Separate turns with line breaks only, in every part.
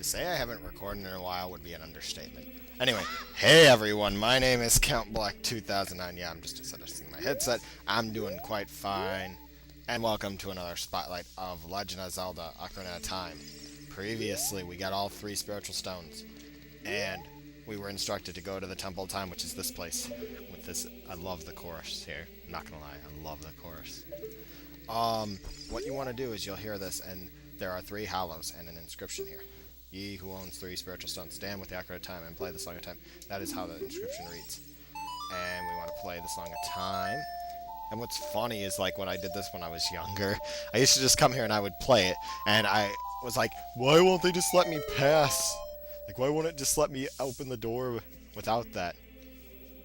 To say I haven't recorded in a while would be an understatement. Anyway, hey everyone, my name is Count Black 2009. Yeah, I'm just adjusting my headset. I'm doing quite fine. And welcome to another spotlight of Legend of Zelda Ocarina of Time. Previously, we got all 3 spiritual stones. And we were instructed to go to the Temple of Time, which is this place. With this, I love the chorus here. I'm not gonna lie, I love the chorus. What you want to do is you'll hear this, and there are 3 hollows and an inscription here. Ye who owns 3 spiritual stones, stand with the Ocarina of Time and play the Song of Time. That is how the inscription reads. And we want to play the Song of Time. And what's funny is, like, when I did this when I was younger, I used to just come here and I would play it, and I was like, why won't they just let me pass? Like, why won't it just let me open the door without that?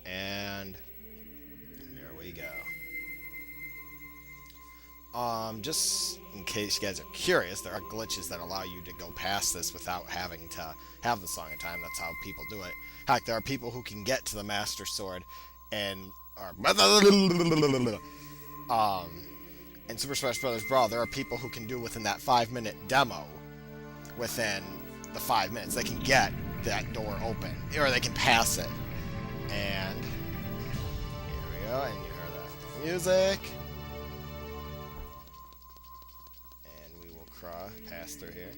And here we go. Just in case you guys are curious, there are glitches that allow you to go past this without having to have the Song of Time. That's how people do it. Heck, there are people who can get to the Master Sword and in Super Smash Bros. Brawl, there are people who can do within that 5-minute demo, within the 5 minutes, they can get that door open, or they can pass it. And here we go, and you heard that music. Pass through here.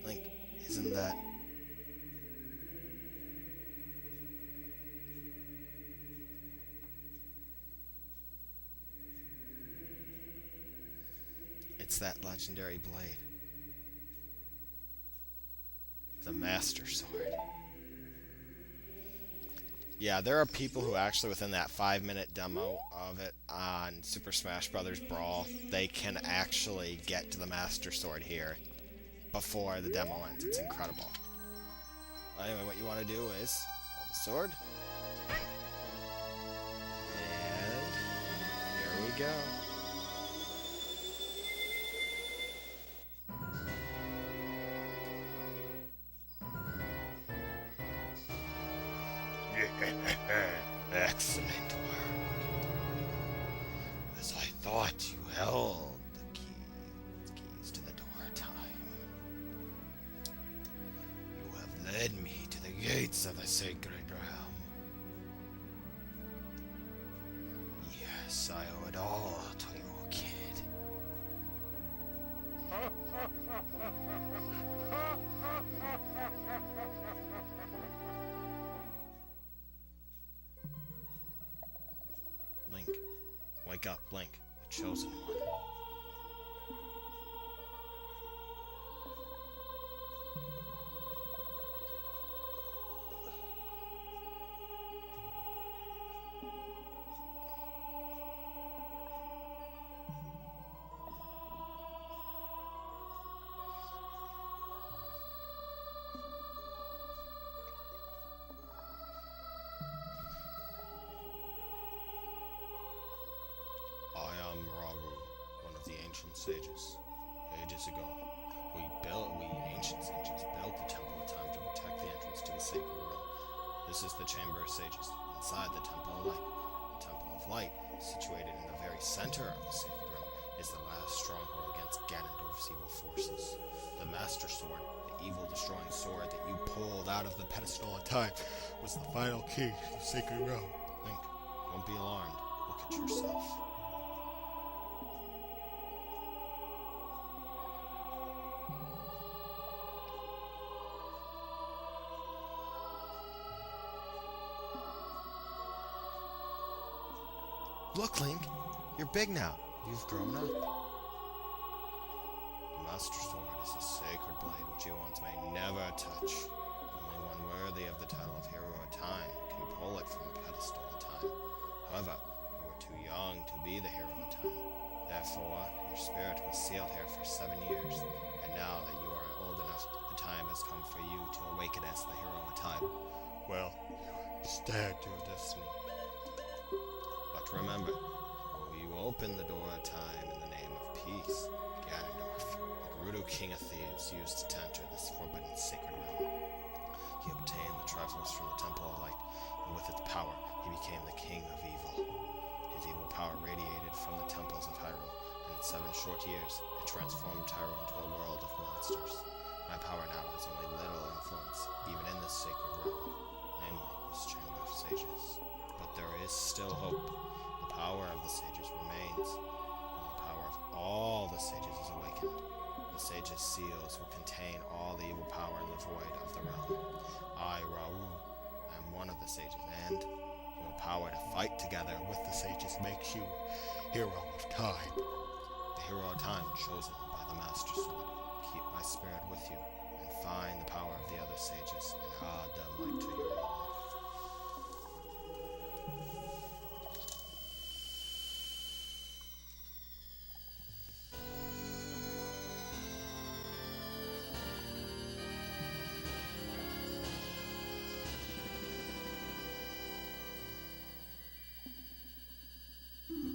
Link, isn't that... It's that legendary blade. The Master Sword. Yeah, there are people who actually, within that 5-minute demo of it on Super Smash Bros. Brawl, they can actually get to the Master Sword here before the demo ends. It's incredible. Anyway, what you want to do is hold the sword. And here we go. Excellent work. As I thought, you held the keys to the door of time. You have led me to the gates of the sacred realm. Yes, I owe it all to you, kid. Link, wake up, Link, the chosen one. Ancient sages. Ages ago, we ancient sages built the Temple of Time to protect the entrance to the sacred realm. This is the Chamber of Sages, inside the Temple of Light. The Temple of Light, situated in the very center of the sacred realm, is the last stronghold against Ganondorf's evil forces. The Master Sword, the evil-destroying sword that you pulled out of the pedestal of time, was the final key to the sacred realm. Link, don't be alarmed. Look at yourself. Look, Link, you're big now. You've grown up. The Master Sword is a sacred blade which you once may never touch. Only one worthy of the title of Hero of Time can pull it from the pedestal of time. However, you were too young to be the Hero of Time. Therefore, your spirit was sealed here for 7 years. And now that you are old enough, the time has come for you to awaken as the Hero of Time. Well, you stand your destiny. But remember, you open the door of time in the name of peace. Ganondorf, the Gerudo King of Thieves, used to enter this forbidden sacred realm. He obtained the Triforce from the Temple of Light, and with its power, he became the King of Evil. His evil power radiated from the temples of Hyrule, In 7 short years, it transformed Hyrule into a world of monsters. My power now has only little influence, even in this sacred realm, namely this Chamber of Sages. But there is still hope. The power of the sages remains. When the power of all the sages is awakened, the sages' seals will contain all the evil power in the void of the realm. I, Raoul, am one of the sages, and your power to fight together with the sages makes you hero of time. The hero of time chosen by the Master Sword. Keep my spirit with you, and find the power of the other sages, and add the might to your own.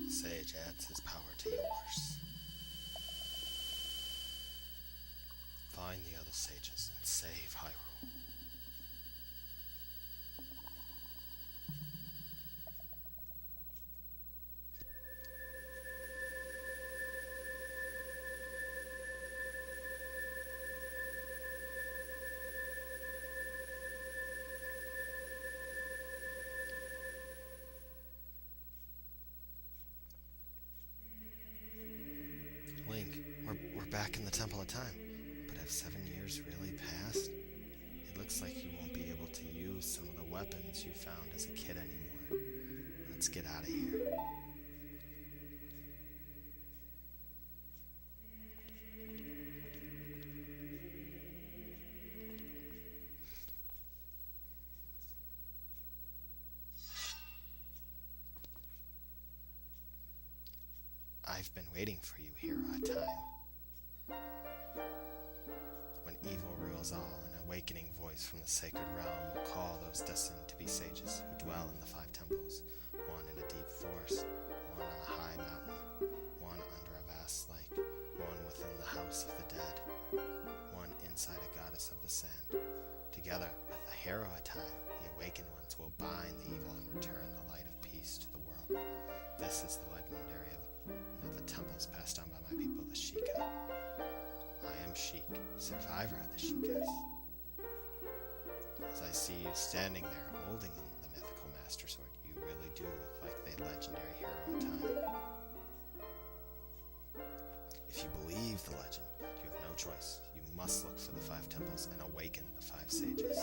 The sage adds his power to yours. Find the other sages and save Hyrule. Link, we're back in the Temple of Time. But have 7 years really passed? It looks like you won't be able to use some of the weapons you found as a kid anymore. Let's get out of here. I've been waiting for you here, Time. When evil rules all, an awakening voice from the sacred realm will call those destined to be sages who dwell in the 5 temples, one in a deep forest, one on a high mountain, one under a vast lake, one within the house of the dead, one inside a goddess of the sand. Together with the hero of time, the awakened ones will bind the evil and return the light of peace to the world. This is the legendary of the temples passed down by my people, the Sheikah. I am Sheik, survivor of the Sheikahs. As I see you standing there holding the mythical Master Sword, you really do look like the legendary hero of time. If you believe the legend, you have no choice. You must look for the 5 temples and awaken the 5 sages.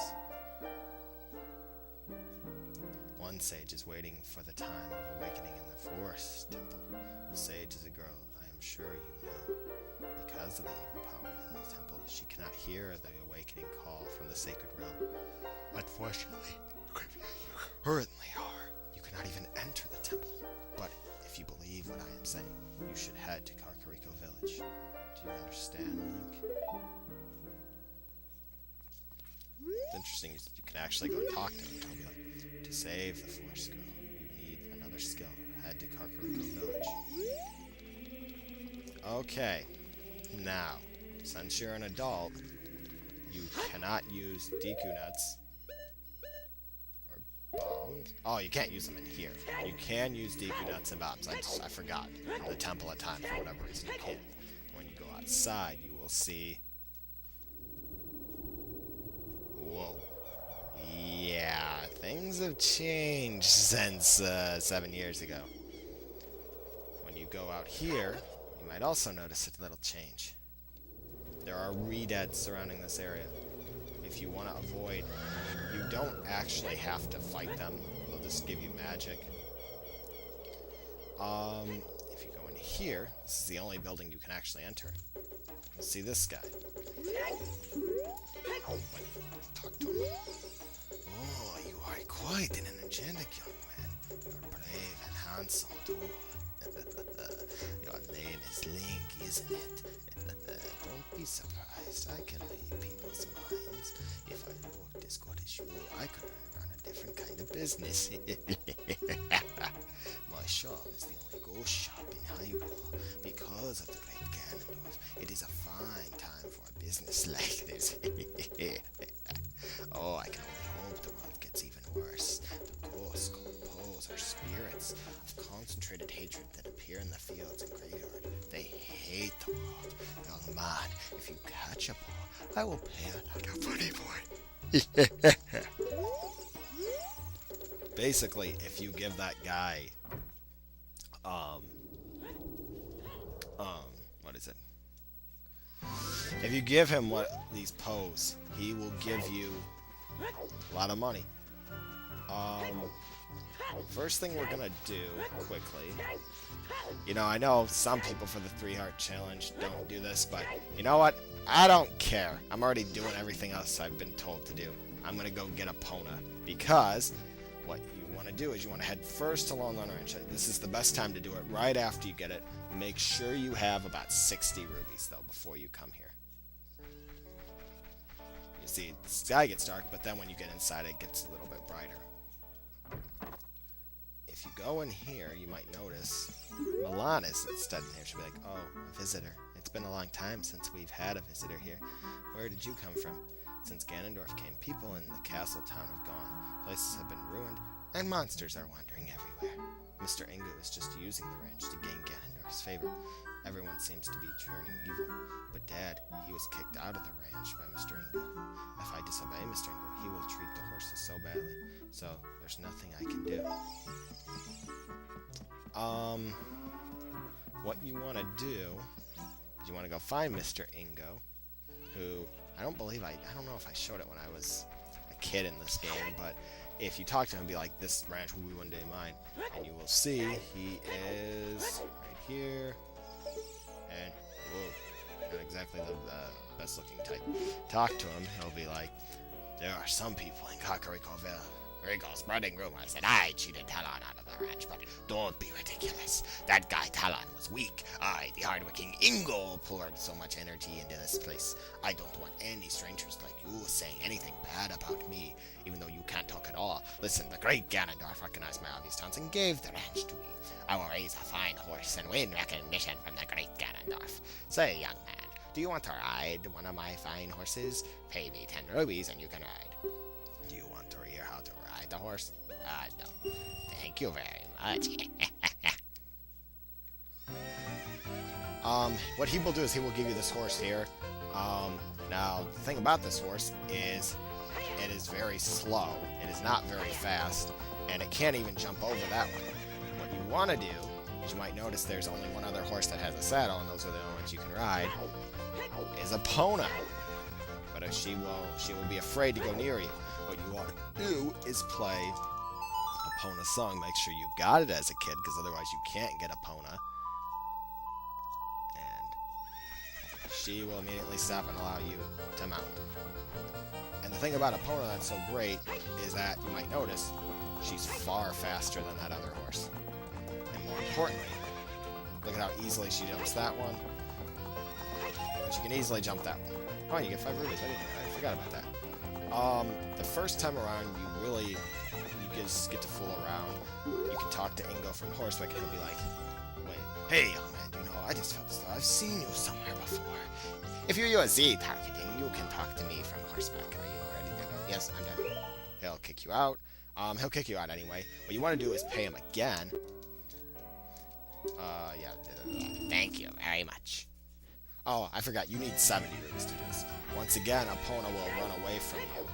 One sage is waiting for the time of awakening in the Forest Temple. The sage is a girl I am sure you know. Because of the evil power in the temple, she cannot hear the awakening call from the sacred realm. Unfortunately, you currently are. You cannot even enter the temple. But if you believe what I am saying, you should head to Kakariko village. Do you understand, Link? It's interesting, you can actually go and talk to him. He'll be like, to save the forest girl, you need another skill. Head to Kakariko village. Okay, now, since you're an adult, you cannot use Deku Nuts or bombs. Oh, you can't use them in here. You can use Deku Nuts and bombs. I forgot. In the Temple of Time, for whatever reason, you can. When you go outside, you will see. Whoa. Yeah, things have changed since 7 years ago. When you go out here, you might also notice a little change. There are redeads surrounding this area. If you want to avoid, you don't actually have to fight them. They'll just give you magic. If you go in here, this is the only building you can actually enter. You'll see this guy. Talk to him. Oh, you are quite an energetic young man. You're brave and handsome too. Your name is Link, isn't it? Don't be surprised. I can read people's minds. If I worked as good as you, I could run a different kind of business. My shop is the only ghost shop in Hyrule. Because of the great Ganondorf, it is a fine time for a business like this. Oh, I can only hope the world gets even worse. The ghosts called Poes are spirits of concentrated hatred that appear in the fields and graveyard. They hate the world. Young man, if you catch a paw, I will pay it like a pretty boy. Basically, if you give that guy, what is it? If you give him these poes, he will give you a lot of money. First thing we're gonna do, quickly, you know, I know some people for the 3-heart challenge don't do this, but you know what? I don't care. I'm already doing everything else I've been told to do. I'm gonna go get Epona, because what you want to do is you want to head first to Lone Ranch. This is the best time to do it, right after you get it. Make sure you have about 60 rubies, though, before you come here. You see, the sky gets dark, but then when you get inside, it gets a little bit brighter. If you go in here, you might notice Milan is instead in here. She'll be like, oh, a visitor. It's been a long time since we've had a visitor here. Where did you come from? Since Ganondorf came, people in the castle town have gone. Places have been ruined, and monsters are wandering everywhere. Mr. Ingo is just using the ranch to gain Ganondorf's favor. Everyone seems to be turning evil. But Dad, he was kicked out of the ranch by Mr. Ingo. If I disobey Mr. Ingo, he will treat the horses so badly. So, there's nothing I can do. What you want to do is you want to go find Mr. Ingo, who, I don't know if I showed it when I was a kid in this game, but if you talk to him, be like, this ranch will be one day mine, and you will see he is right here, and, whoa, not exactly the best looking type. Talk to him, he'll be like, there are some people in Kakariko Rigo spreading rumors that I cheated Talon out of the ranch, but don't be ridiculous. That guy Talon was weak. I, the hardworking Ingo, poured so much energy into this place. I don't want any strangers like you saying anything bad about me, even though you can't talk at all. Listen, the great Ganondorf recognized my obvious talents and gave the ranch to me. I will raise a fine horse and win recognition from the great Ganondorf. Say, young man, do you want to ride one of my fine horses? Pay me 10 rubies and you can ride. Do you want to hear how to ride the horse? No. Thank you very much. What he will do is he will give you this horse here. Now, the thing about this horse is it is very slow. It is not very fast, and it can't even jump over that one. What you want to do is you might notice there's only one other horse that has a saddle, and those are the only ones you can ride, is Epona. But she will be afraid to go near you. What you want to do is play Epona's song. Make sure you've got it as a kid, because otherwise you can't get Epona. And she will immediately stop and allow you to mount. And the thing about Epona that's so great is that you might notice she's far faster than that other horse. And more importantly, look at how easily she jumps that one. And she can easily jump that one. Oh, you get 5 rubies. I forgot about that. The first time around, you just get to fool around. You can talk to Ingo from horseback, and he'll be like, wait, hey, young man, you know, I just felt as though I've seen you somewhere before. If you use Z targeting, you can talk to me from horseback. Are you ready to go? Yes, I'm done. He'll kick you out. He'll kick you out anyway. What you want to do is pay him again. Yeah. Thank you very much. Oh, I forgot. You need 70 rubies to do this. Once again, Epona will run away from you.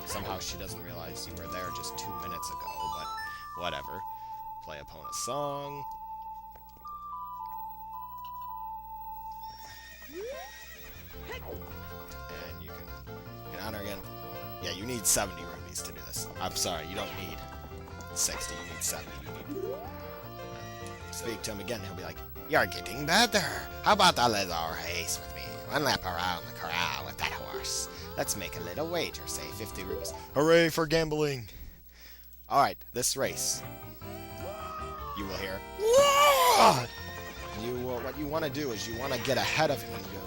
Somehow she doesn't realize you were there just 2 minutes ago, but whatever. Play Epona's song. And you can honor again. Yeah, you need 70 rubies to do this. I'm sorry, you don't need 60, you need 70. You need... Speak to him again, he'll be like, you're getting better. How about a little race with me? One lap around the corral with that horse. Let's make a little wager, say 50 rupees. Hooray for gambling! Alright, this race. You will hear, what you want to do is you want to get ahead of Ingo.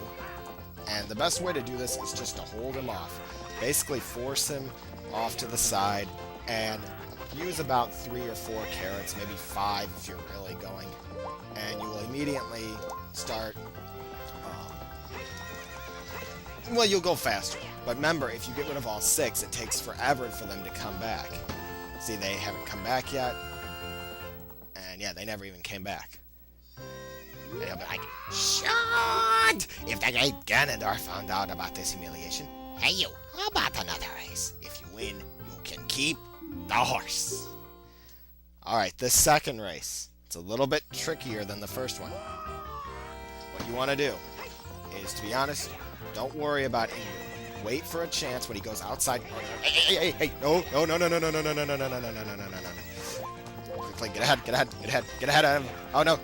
And the best way to do this is just to hold him off. Basically force him off to the side and use about 3 or 4 carrots, maybe 5 if you're really going. And you will immediately start, well, you'll go faster. But remember, if you get rid of all 6, it takes forever for them to come back. See, they haven't come back yet. And And yeah, they never even came back. And he'll be like, "Shut! If the great Ganondorf found out about this humiliation, hey you, how about another race? If you win, you can keep the horse." Alright, this second race. It's a little bit trickier than the first one. What you want to do is, to be honest, don't worry about Ingu. Wait for a chance when he goes outside. Hey, no, quickly, get ahead of him. Oh, no,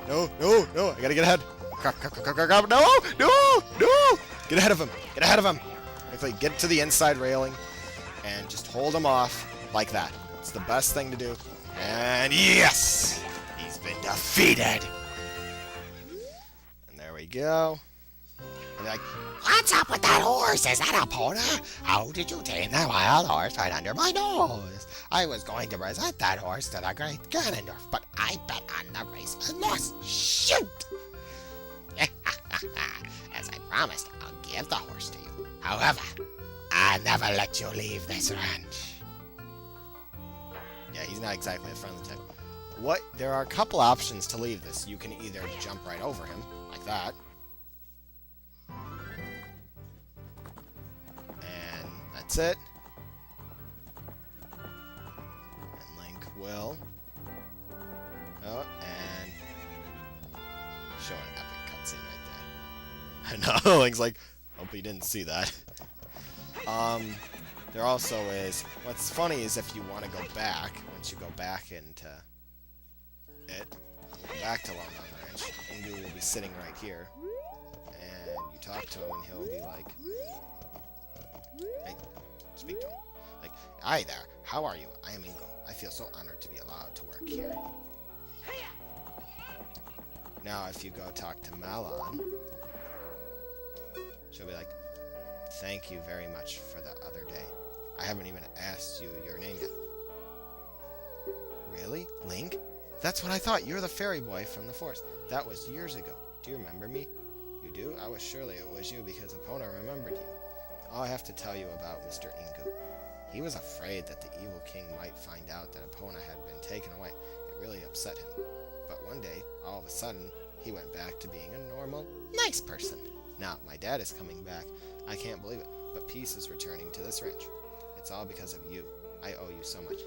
I gotta get ahead. No, get ahead of him. Quickly, get to the inside railing and just hold him off like that. It's the best thing to do. And yes, he's been defeated. And there we go. And like, "What's up with that horse? Is that Epona? How did you tame that wild horse right under my nose? I was going to present that horse to the great Ganondorf, but I bet on the race and lost. Shoot!" "As I promised, I'll give the horse to you. However, I'll never let you leave this ranch." Yeah, he's not exactly a friendly type. There are a couple options to leave this. You can either jump right over him, like that. And that's it. And Link will... Oh, and... show an epic cutscene right there. I know, Link's like, hope he didn't see that. There also is... What's funny is if you want to go back, once you go back into it, back to Lon Lon Ranch, Ingu will be sitting right here, and you talk to him and he'll be like, "Hey, speak to him. Like, hi there, how are you? I am Ingu. I feel so honored to be allowed to work here." Now, if you go talk to Malon, she'll be like, "Thank you very much for the other day. I haven't even asked you your name yet." "Really? Link? That's what I thought. You're the fairy boy from the forest. That was years ago. Do you remember me?" "You do? I was surely it was you because Epona remembered you. All I have to tell you about Mr. Ingu. He was afraid that the evil king might find out that Epona had been taken away. It really upset him. But one day, all of a sudden, he went back to being a normal, nice person. Now, my dad is coming back. I can't believe it, but peace is returning to this ranch. It's all because of you. I owe you so much.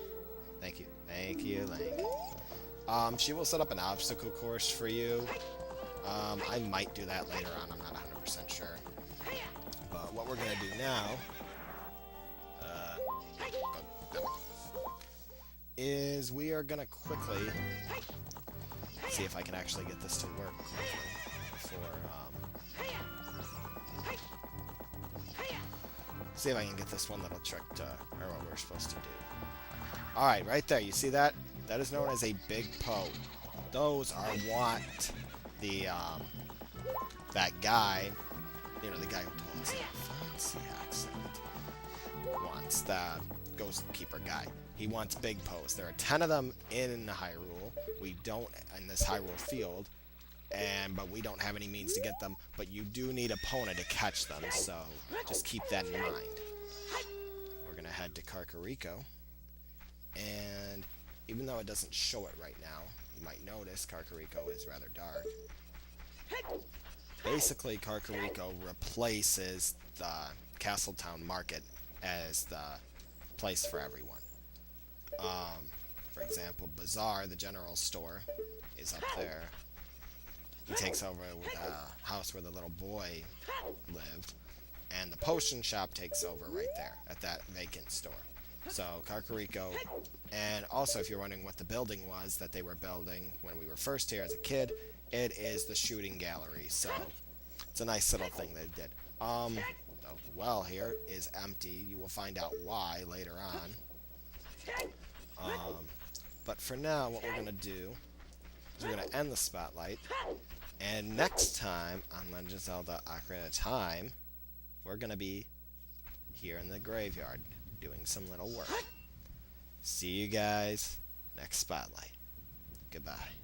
Thank you. Thank you, Link." She will set up an obstacle course for you. I might do that later on. I'm not 100% sure. But what we're going to do now... is we are going to quickly... see if I can actually get this to work quickly. See if I can get this one little trick to... or what we're supposed to do. Alright, right there. You see that? That is known as a big Poe. Those are what the, that guy, you know, the guy who told us that fancy accent, wants, the Ghost Keeper guy. He wants big Poes. There are 10 of them in Hyrule. We don't, in this Hyrule field, but we don't have any means to get them, but you do need Epona to catch them, so just keep that in mind. We're going to head to Kakariko, and even though it doesn't show it right now, you might notice Kakariko is rather dark. Basically, Kakariko replaces the Castletown Market as the place for everyone. For example, Bazaar, the general store, is up there. He takes over with a house where the little boy lived, and the potion shop takes over right there at that vacant store. So Kakariko, and also if you're wondering what the building was that they were building when we were first here as a kid, it is the shooting gallery. So it's a nice little thing they did. The well here is empty. You will find out why later on. But for now, what we're going to do is we're going to end the spotlight. And next time on Legend of Zelda Ocarina of Time, we're going to be here in the graveyard doing some little work. See you guys next spotlight. Goodbye.